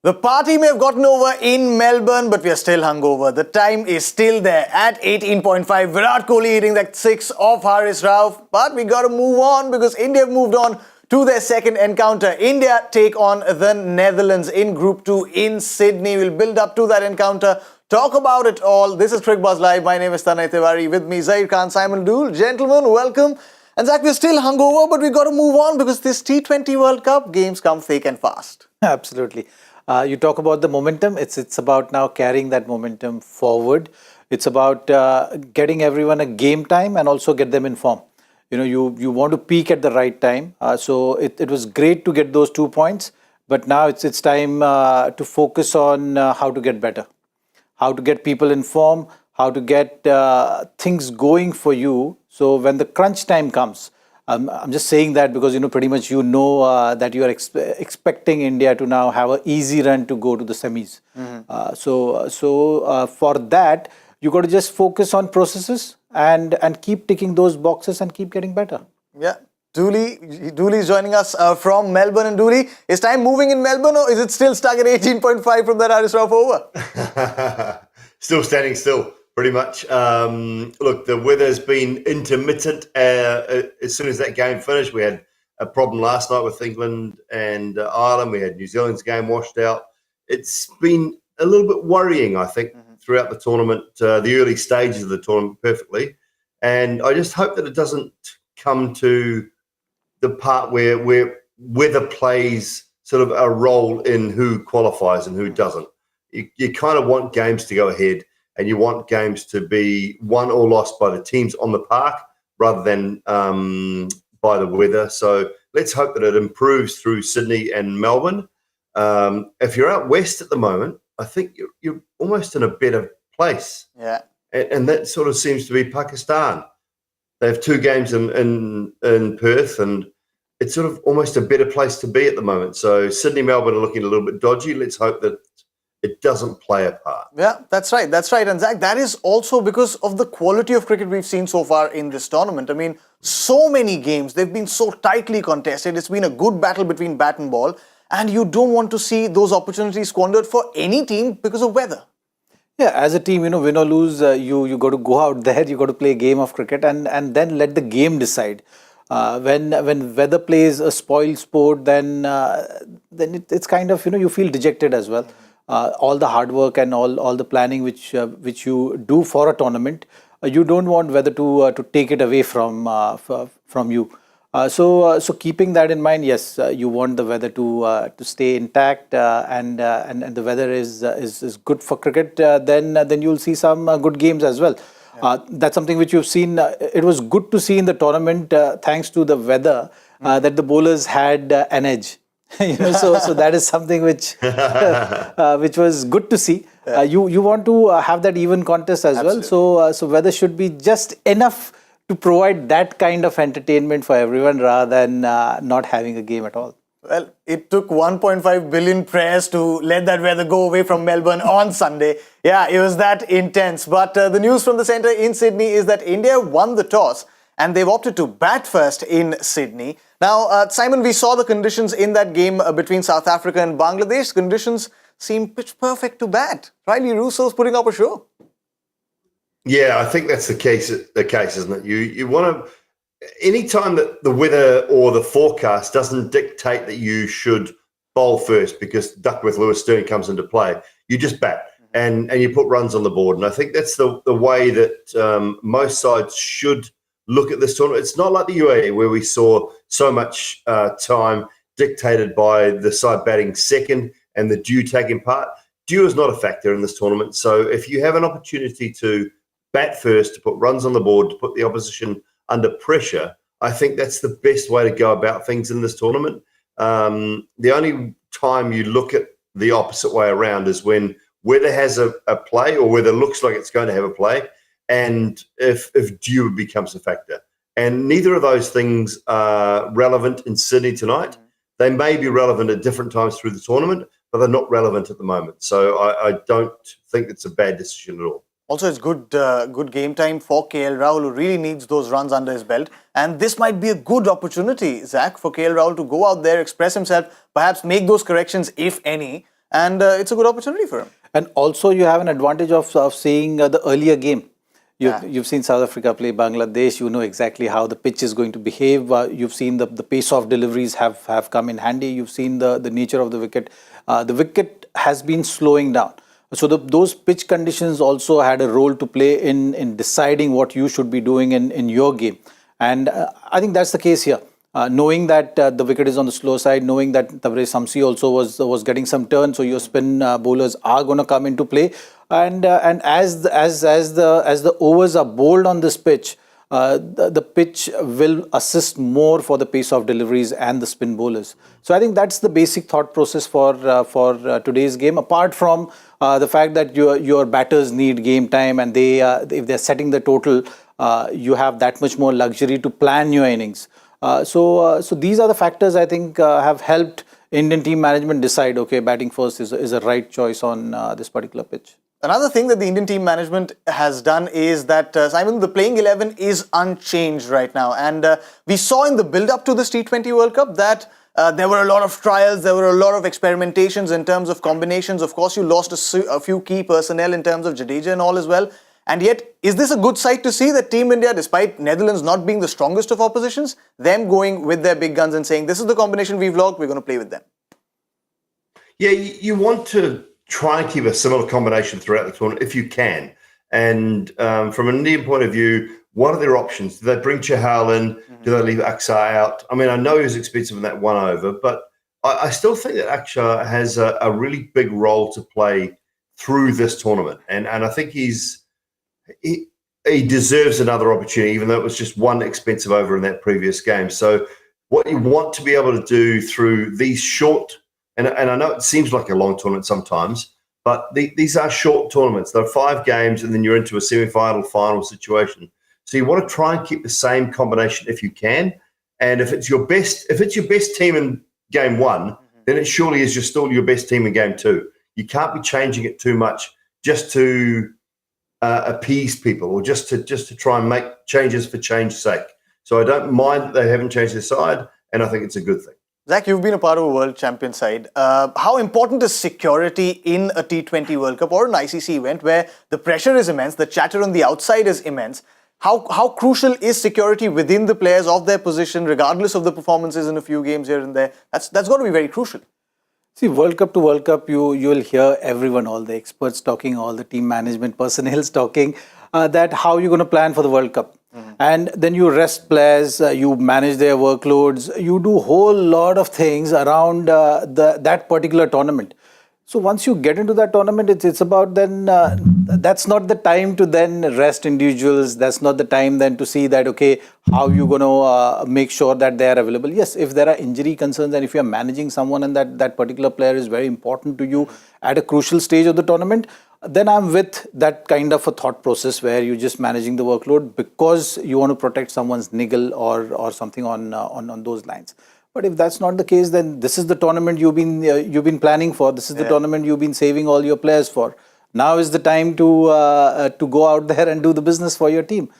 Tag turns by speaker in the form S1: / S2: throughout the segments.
S1: The party may have gotten over in Melbourne, but we are still hungover. The time is still there at 18.5. Virat Kohli hitting that 6 off Haris Rauf. But we got to move on because India have moved on to their second encounter. India take on the Netherlands in Group 2 in Sydney. We'll build up to that encounter. Talk about it all. This is Cricbuzz Live. My name is Tanay Tiwari. With me, Zaheer Khan, Simon Doull. Gentlemen, welcome. And Zach, we're still hungover, but we got to move on because this T20 World Cup games come thick and fast.
S2: Absolutely. You talk about the momentum. It's about now carrying that momentum forward. It's about getting everyone a game time and also get them in form. You know, you want to peak at the right time. So it was great to get those 2 points, but now it's time to focus on how to get better, how to get people in form, how to get things going for you. So when the crunch time comes, I'm just saying that because, pretty much that you are expecting India to now have an easy run to go to the semis. So for that, you got to just focus on processes and keep ticking those boxes and keep getting better.
S1: Yeah. Dooley is joining us from Melbourne. And Dooley, is time moving in Melbourne or is it still stuck at 18.5 from that Haris Rauf over?
S3: Still standing still. Pretty much. Look, the weather's been intermittent. As soon as that game finished, we had a problem last night with England and Ireland. We had New Zealand's game washed out. It's been a little bit worrying, I think, throughout the tournament, the early stages of the tournament perfectly. And I just hope that it doesn't come to the part where weather plays sort of a role in who qualifies and who doesn't. You kind of want games to go ahead. And you want games to be won or lost by the teams on the park rather than by the weather. So let's hope that it improves through Sydney and Melbourne. If you're out west at the moment, I think you're almost in a better place.
S1: Yeah.
S3: And that sort of seems to be Pakistan. They have 2 games in Perth, and it's sort of almost a better place to be at the moment. So Sydney, Melbourne are looking a little bit dodgy. Let's hope that it doesn't play a part.
S1: Yeah, that's right. That's right. And Zach, that is also because of the quality of cricket we've seen so far in this tournament. I mean, so many games, they've been so tightly contested. It's been a good battle between bat and ball. And you don't want to see those opportunities squandered for any team because of weather.
S2: Yeah, as a team, win or lose, you got to go out there, you got to play a game of cricket and then let the game decide. When weather plays a spoil sport, then it's kind of, you feel dejected as well. All the hard work and all the planning which you do for a tournament, you don't want weather to take it away from you. So keeping that in mind, yes, you want the weather to stay intact, and the weather is good for cricket. Then you'll see some good games as well. Yeah. That's something which you've seen. It was good to see in the tournament, thanks to the weather, that the bowlers had an edge. So that is something which was good to see. You want to have that even contest as Absolutely. Well. So weather should be just enough to provide that kind of entertainment for everyone rather than not having a game at all.
S1: Well, it took 1.5 billion prayers to let that weather go away from Melbourne on Sunday. Yeah, it was that intense. But the news from the centre in Sydney is that India won the toss and they've opted to bat first in Sydney. Now, Simon, we saw the conditions in that game between South Africa and Bangladesh. Conditions seem pitch perfect to bat. Riley Russo's putting up a show.
S3: Yeah, I think that's the case, isn't it? You want to, anytime that the weather or the forecast doesn't dictate that you should bowl first because Duckworth Lewis Stern comes into play, you just bat and you put runs on the board. And I think that's the way that most sides should look at this tournament. It's not like the UAE where we saw so much time dictated by the side batting second and the dew taking part. Dew is not a factor in this tournament. So if you have an opportunity to bat first, to put runs on the board, to put the opposition under pressure, I think that's the best way to go about things in this tournament. The only time you look at the opposite way around is when weather has a play or weather looks like it's going to have a play, and if dew becomes a factor. And neither of those things are relevant in Sydney tonight. They may be relevant at different times through the tournament, but they're not relevant at the moment. So I don't think it's a bad decision at all.
S1: Also, it's good game time for KL Rahul, who really needs those runs under his belt. And this might be a good opportunity, Zach, for KL Rahul to go out there, express himself, perhaps make those corrections, if any, and it's a good opportunity for him.
S2: And also you have an advantage of seeing the earlier game. You've seen South Africa play Bangladesh. You know exactly how the pitch is going to behave. You've seen the pace of deliveries have come in handy. You've seen the nature of the wicket. The wicket has been slowing down. So those pitch conditions also had a role to play in deciding what you should be doing in your game. And I think that's the case here. Knowing that the wicket is on the slow side, knowing that Tabraiz Shamsi also was getting some turn, so your spin bowlers are going to come into play, and as the overs are bowled on this pitch, the pitch will assist more for the pace of deliveries and the spin bowlers. So I think that's the basic thought process for today's game. Apart from the fact that your batters need game time, and if they're setting the total, you have that much more luxury to plan your innings. So these are the factors I think have helped Indian team management decide, okay, batting first is a right choice on this particular pitch.
S1: Another thing that the Indian team management has done is that, Simon, the playing 11 is unchanged right now. And we saw in the build-up to this T20 World Cup that there were a lot of trials, there were a lot of experimentations in terms of combinations. Of course, you lost a few key personnel in terms of Jadeja and all as well. And yet, is this a good sight to see that Team India, despite Netherlands not being the strongest of oppositions, them going with their big guns and saying, this is the combination we've logged, we're going to play with them?
S3: Yeah, you want to try and keep a similar combination throughout the tournament if you can. And from an Indian point of view, what are their options? Do they bring Chahal in? Do they leave Akshar out? I mean, I know he was expensive in that one over, but I still think that Akshar has a really big role to play through this tournament. And I think he deserves another opportunity, even though it was just one expensive over in that previous game. So what you want to be able to do through these short, and I know it seems like a long tournament sometimes, but these are short tournaments. They're 5 games, and then you're into a semi-final, final situation. So you want to try and keep the same combination if you can. And if it's your best team in game 1, then it surely is still your best team in game 2. You can't be changing it too much just to appease people, or just to try and make changes for change's sake. So I don't mind that they haven't changed their side, and I think it's a good thing.
S1: Zach, you've been a part of a world champion side. How important is security in a T20 World Cup or an ICC event where the pressure is immense, the chatter on the outside is immense? How crucial is security within the players of their position, regardless of the performances in a few games here and there? That's got to be very crucial.
S2: See, World Cup to World Cup, you'll hear everyone, all the experts talking, all the team management personnel talking, that how you're going to plan for the World Cup. And then you rest players, you manage their workloads, you do a whole lot of things around that particular tournament. So once you get into that tournament, it's about then, that's not the time to then rest individuals. That's not the time then to see that, okay, how you going to make sure that they are available. Yes, if there are injury concerns and if you are managing someone and that particular player is very important to you at a crucial stage of the tournament, then I'm with that kind of a thought process where you're just managing the workload because you want to protect someone's niggle or something on those lines. But if that's not the case, then this is the tournament you've been planning for. This is the tournament you've been saving all your players for. Now is the time to go out there and do the business for your team.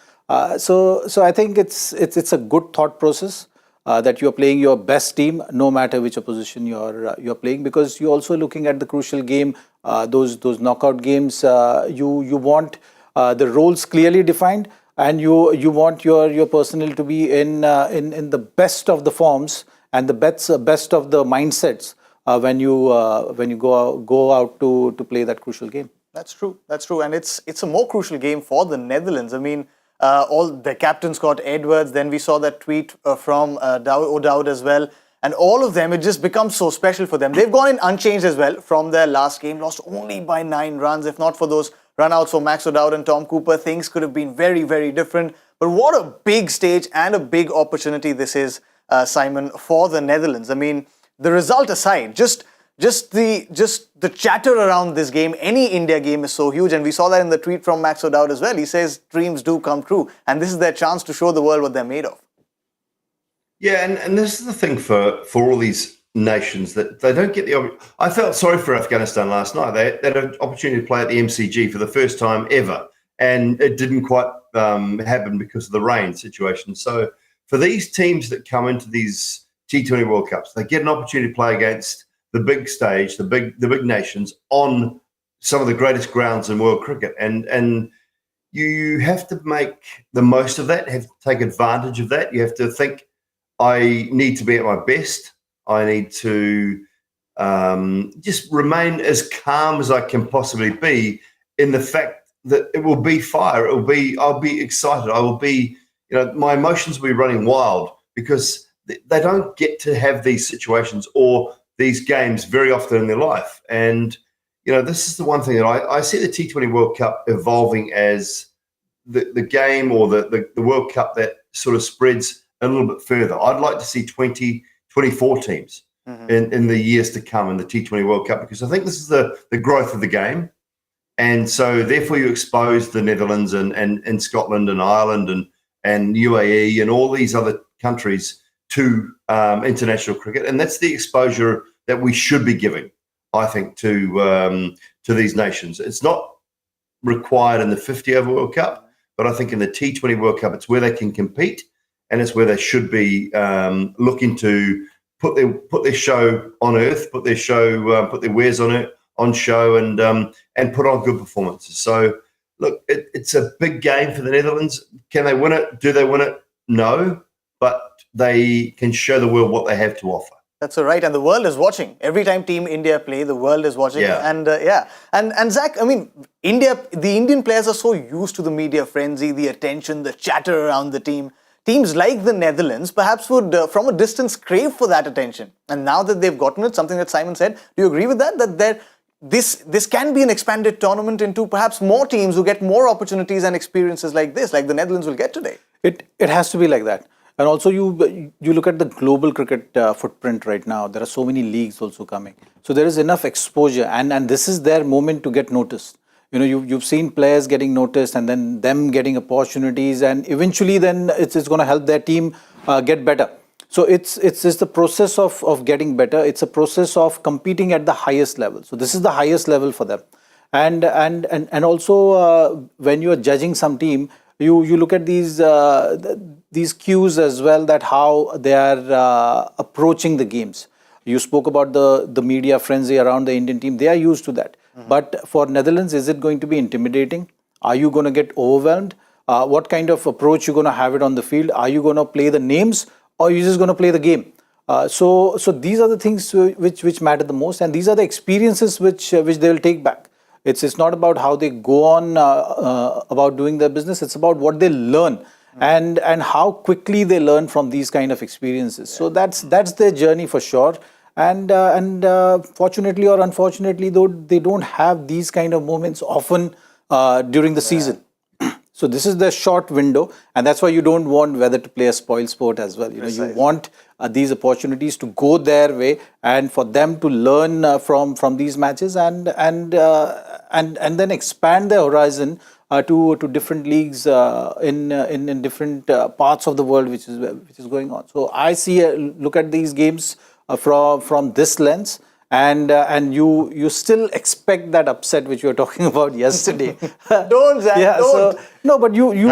S2: So I think it's a good thought process that you are playing your best team, no matter which opposition you're playing, because you're also looking at the crucial game, those knockout games. You want the roles clearly defined, and you want your personnel to be in the best of the forms and the best of the mindsets when you go out to play that crucial game.
S1: That's true. And it's a more crucial game for the Netherlands. I mean, all the captain Scott Edwards, then we saw that tweet from O'Dowd as well. And all of them, it just becomes so special for them. They've gone in unchanged as well from their last game, lost only by 9 runs. If not for those run-outs for Max O'Dowd and Tom Cooper, things could have been very, very different. But what a big stage and a big opportunity this is, Simon, for the Netherlands. I mean, the result aside, just the chatter around this game, any India game is so huge. And we saw that in the tweet from Max O'Dowd as well. He says dreams do come true. And this is their chance to show the world what they're made of.
S3: Yeah, and this is the thing for all these nations, that they don't get the... I felt sorry for Afghanistan last night. They had an opportunity to play at the MCG for the first time ever. And it didn't quite happen because of the rain situation. So for these teams that come into these T20 World Cups, they get an opportunity to play against the big stage, the big nations on some of the greatest grounds in world cricket, and you have to make the most of that. Have to take advantage of that. You have to think, I need to be at my best. I need to just remain as calm as I can possibly be in the fact that it will be fire. I'll be excited. I will be, my emotions will be running wild because they don't get to have these situations or these games very often in their life. And, this is the one thing that I see the T20 World Cup evolving as the game or the World Cup that sort of spreads a little bit further. I'd like to see 24 teams in the years to come in the T20 World Cup, because I think this is the growth of the game. And so therefore you expose the Netherlands and Scotland and Ireland and UAE and all these other countries to international cricket. And that's the exposure that we should be giving, I think, to these nations. It's not required in the 50 over World Cup, but I think in the T20 World Cup, it's where they can compete, and it's where they should be looking to put their show on earth, put their wares on show, and put on good performances. So, look, it's a big game for the Netherlands. Can they win it? Do they win it? No, but they can show the world what they have to offer.
S1: That's all right, and the world is watching. Every time Team India play, the world is watching.
S3: Yeah.
S1: And Zach, I mean, the Indian players are so used to the media frenzy, the attention, the chatter around the team. Teams like the Netherlands perhaps would, from a distance, crave for that attention. And now that they've gotten it, something that Simon said, do you agree with that? That this can be an expanded tournament into perhaps more teams who get more opportunities and experiences like this, like the Netherlands will get today.
S2: It has to be like that. And also you look at the global cricket footprint right now. There are so many leagues also coming. So there is enough exposure, and this is their moment to get noticed. You've seen players getting noticed and then them getting opportunities, and eventually then it's going to help their team get better. So it's the process of getting better. It's a process of competing at the highest level. So this is the highest level for them. And also when you are judging some team, you look at these cues as well, that how they are approaching the games. You spoke about the media frenzy around the Indian team. They are used to that. But for Netherlands, is it going to be intimidating? Are you going to get overwhelmed? What kind of approach you're going to have it on the field? Are you going to play the names, or are you just going to play the game? So these are the things which matter the most, and these are the experiences which they will take back. It's not about how they go on about doing their business. It's about what they learn and how quickly they learn from these kind of experiences. So that's their journey for sure. And fortunately or unfortunately, though, they don't have these kind of moments often during the season. So this is the short window, and that's why you don't want weather to play a spoil sport as well. You want these opportunities to go their way, and for them to learn from these matches, and then expand their horizon to different leagues in different parts of the world, which is going on. So I look at these games from this lens. And you still expect that upset which you were talking about yesterday.
S1: Don't, Zach, don't.
S2: So, no, but you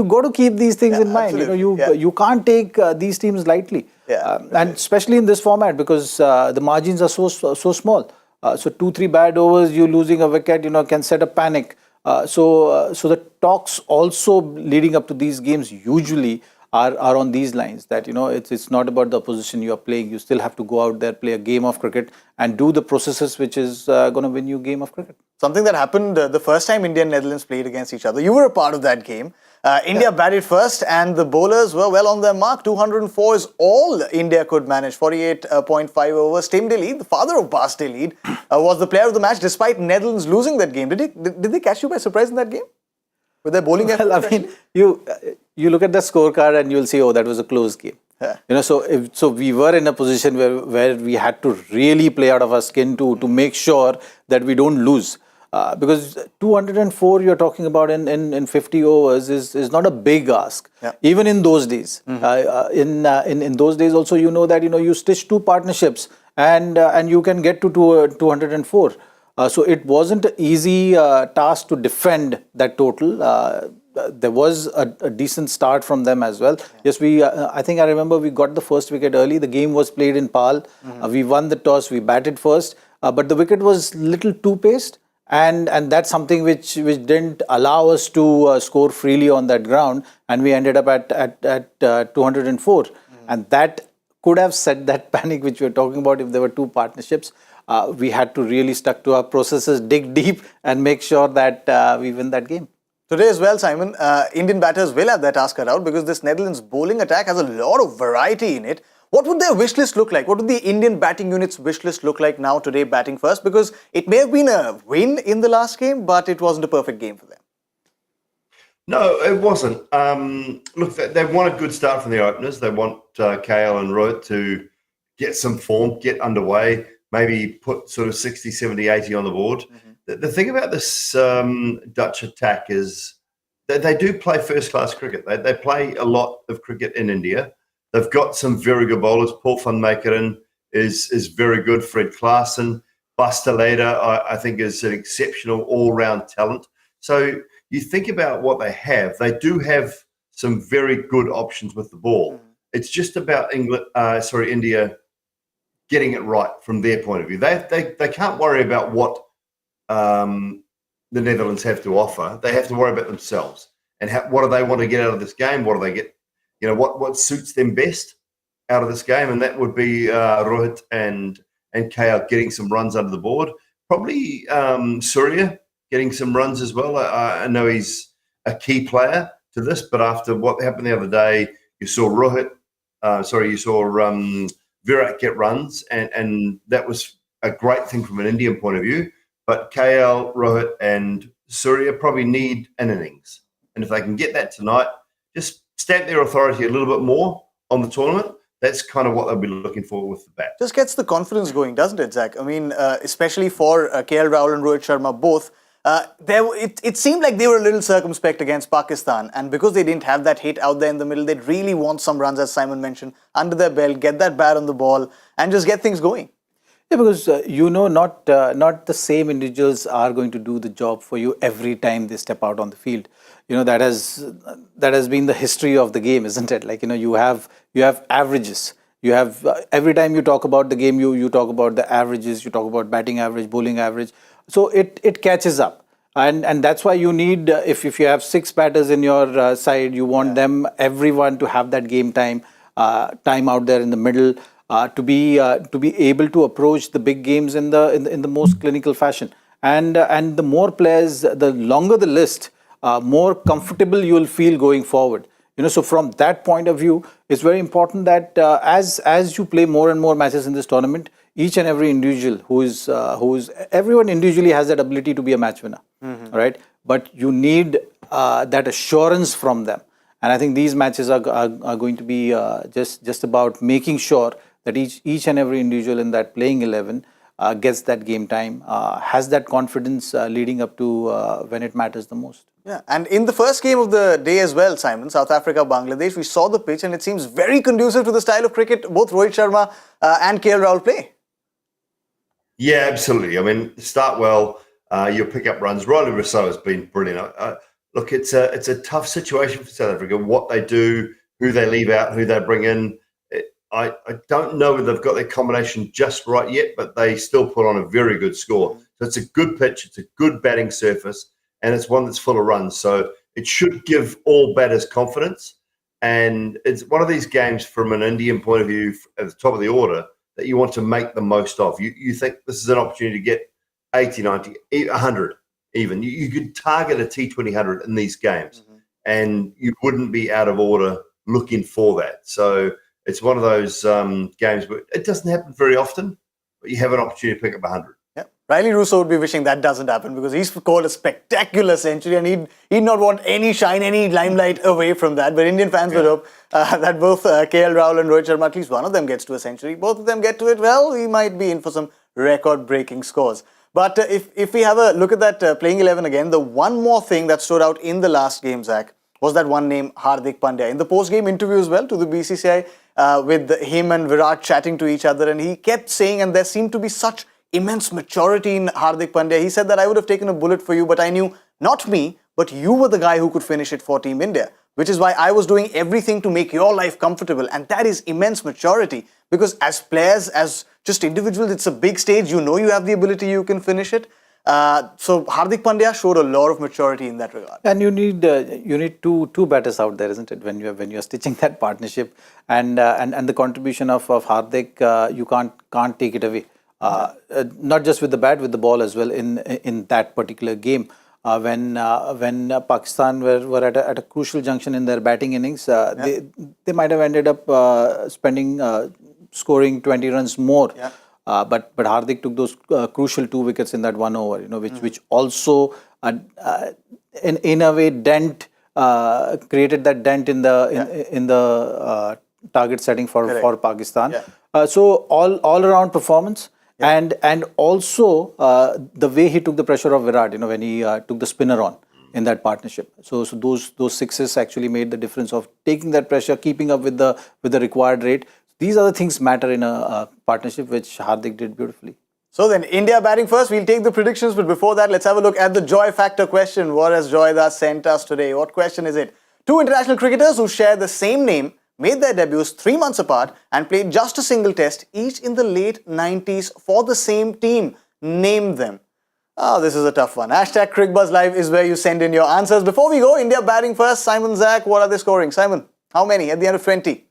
S2: got to keep these things in mind. You can't take these teams lightly, and especially in this format, because the margins are so small. So 2-3 bad overs, you losing a wicket, can set a panic. So the talks also leading up to these games usually are on these lines, that it's not about the opposition you are playing. You still have to go out there, play a game of cricket, and do the processes which is going to win you a game of cricket.
S1: Something that happened the first time India and Netherlands played against each other. You were a part of that game. India batted first, and the bowlers were well on their mark. 204 is all India could manage. 48.5 overs. Tim Daly, the father of Bas Daly, was the player of the match despite Netherlands losing that game. Did they catch you by surprise in that game? With their bowling effort?
S2: Well, I mean, you look at the scorecard and you'll see, oh, that was a close game. Yeah. So we were in a position where we had to really play out of our skin to make sure that we don't lose. Because 204 you're talking about in 50 overs is not a big ask. Yeah. Even in those days. In those days also, that you stitch two partnerships and you can get to 204. So it wasn't an easy task to defend that total. There was a decent start from them as well. Yes, I think I remember we got the first wicket early. The game was played in Pal. We won the toss. We batted first, but the wicket was little too paced, and that's something which didn't allow us to score freely on that ground, and we ended up at 204, and that could have set that panic which we were talking about if there were two partnerships. We had to really stuck to our processes, dig deep, and make sure that we win that game.
S1: Today as well, Simon, Indian batters will have their task cut out because this Netherlands bowling attack has a lot of variety in it. What would their wish list look like? What would the Indian batting unit's wish list look like now today batting first? Because it may have been a win in the last game, but it wasn't a perfect game for them.
S3: No, it wasn't. Look, they want a good start from the openers. They want KL and Rohit to get some form, get underway, maybe put sort of 60, 70, 80 on the board. The thing about this Dutch attack is that they do play first-class cricket. They play a lot of cricket in India. They've got some very good bowlers. Paul van Meekeren is very good. Fred Klaassen. Basteleda, I think, is an exceptional all-round talent. So you think about what they have. They do have some very good options with the ball. It's just about India getting it right from their point of view. They can't worry about what the Netherlands have to offer. They have to worry about themselves and what do they want to get out of this game. What do they get? What suits them best out of this game, and that would be Rohit and KL getting some runs under the board. Probably Surya getting some runs as well. I know he's a key player to this, but after what happened the other day, you saw Virat get runs, and that was a great thing from an Indian point of view. But KL, Rohit, and Surya probably need an innings, and if they can get that tonight, just stamp their authority a little bit more on the tournament. That's kind of what they'll be looking for with the bat.
S1: Just gets the confidence going, doesn't it, Zach? I mean, especially for KL Rahul and Rohit Sharma both. It seemed like they were a little circumspect against Pakistan, and because they didn't have that hit out there in the middle, they'd really want some runs, as Simon mentioned, under their belt, get that bat on the ball, and just get things going.
S2: Yeah, because not the same individuals are going to do the job for you every time they step out on the field. That has been the history of the game, isn't it? Like you have averages. You have every time you talk about the game, you talk about the averages. You talk about batting average, bowling average. So it catches up, and that's why you need if you have 6 batters in your side, you want everyone to have that game time out there in the middle. To be able to approach the big games in the most clinical fashion, and the more players, the longer the list, more comfortable you will feel going forward. So from that point of view, it's very important that as you play more and more matches in this tournament, each and every individual everyone individually has that ability to be a match winner, right? But you need that assurance from them, and I think these matches are going to be just about making sure that each and every individual in that playing 11 gets that game time, has that confidence leading up to when it matters the most.
S1: Yeah, and in the first game of the day as well, Simon, South Africa, Bangladesh, we saw the pitch and it seems very conducive to the style of cricket both Rohit Sharma and KL Rahul play.
S3: Yeah, absolutely. I mean, start well, you'll pick up runs. Riley Rousseau has been brilliant. Look, it's a tough situation for South Africa, what they do, who they leave out, who they bring in. I don't know whether they've got their combination just right yet, but they still put on a very good score. So it's a good pitch, it's a good batting surface, and it's one that's full of runs. So it should give all batters confidence. And it's one of these games from an Indian point of view at the top of the order that you want to make the most of. You think this is an opportunity to get 80, 90, 100 even. You could target a T20 100 in these games, and you wouldn't be out of order looking for that. So it's one of those games where it doesn't happen very often, but you have an opportunity to pick up 100.
S1: Yeah. Riley Rousseau would be wishing that doesn't happen because he's scored a spectacular century and he'd not want any shine, any limelight away from that. But Indian fans would hope that both KL Rahul and Rohit Sharma, at least one of them gets to a century. Both of them get to it, well, he might be in for some record-breaking scores. But if we have a look at that playing 11 again, the one more thing that stood out in the last game, Zach, was that one name, Hardik Pandya. In the post-game interview as well to the BCCI, with him and Virat chatting to each other, and he kept saying, and there seemed to be such immense maturity in Hardik Pandya. He said that I would have taken a bullet for you, but I knew not me, but you were the guy who could finish it for Team India, which is why I was doing everything to make your life comfortable. And that is immense maturity, because as players, as just individuals, it's a big stage. You know you have the ability, you can finish it. So Hardik Pandya showed a lot of maturity in that regard.
S2: And you need two batters out there, isn't it? When you're stitching that partnership, and the contribution of Hardik, you can't take it away. Not just with the bat, with the ball as well in that particular game. When Pakistan were at a crucial junction in their batting innings, they might have ended up scoring 20 runs more.
S1: Yeah.
S2: But Hardik took those crucial 2 wickets in that 1 over, which also in a way created that dent in the target setting for Pakistan.
S1: Yeah.
S2: So all around performance. Yeah. And also the way he took the pressure of Virat, when he took the spinner on in that partnership. So those sixes actually made the difference of taking that pressure, keeping up with the required rate. These are the things matter in a partnership, which Hardik did beautifully.
S1: So then, India batting first. We'll take the predictions, but before that, let's have a look at the joy factor question. What has Joy Das sent us today? What question is it? 2 international cricketers who share the same name made their debuts 3 months apart and played just a single test, each in the late 90s for the same team. Name them. Oh, this is a tough one. Hashtag Cricbuzz Live is where you send in your answers. Before we go, India batting first. Simon, Zach, what are they scoring? Simon, how many at the end of 20?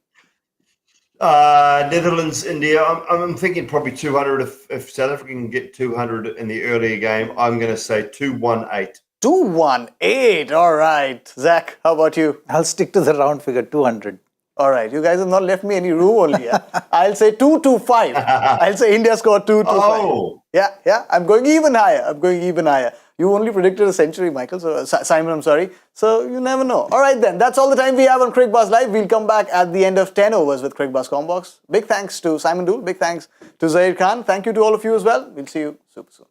S3: Netherlands, India. I'm thinking probably 200. If South Africa can get 200 in the earlier game, I'm going to say 218.
S1: 218. All right. Zach, how about you?
S2: I'll stick to the round figure, 200.
S1: All right. You guys have not left me any room only. Yeah? I'll say 225. I'll say India scored 225.
S3: Oh.
S1: Yeah. I'm going even higher. You only predicted a century, Michael. So Simon, I'm sorry. So you never know. All right then. That's all the time we have on Cricbuzz Live. We'll come back at the end of 10 overs with Cricbuzz Combox. Big thanks to Simon Doull. Big thanks to Zaheer Khan. Thank you to all of you as well. We'll see you super soon.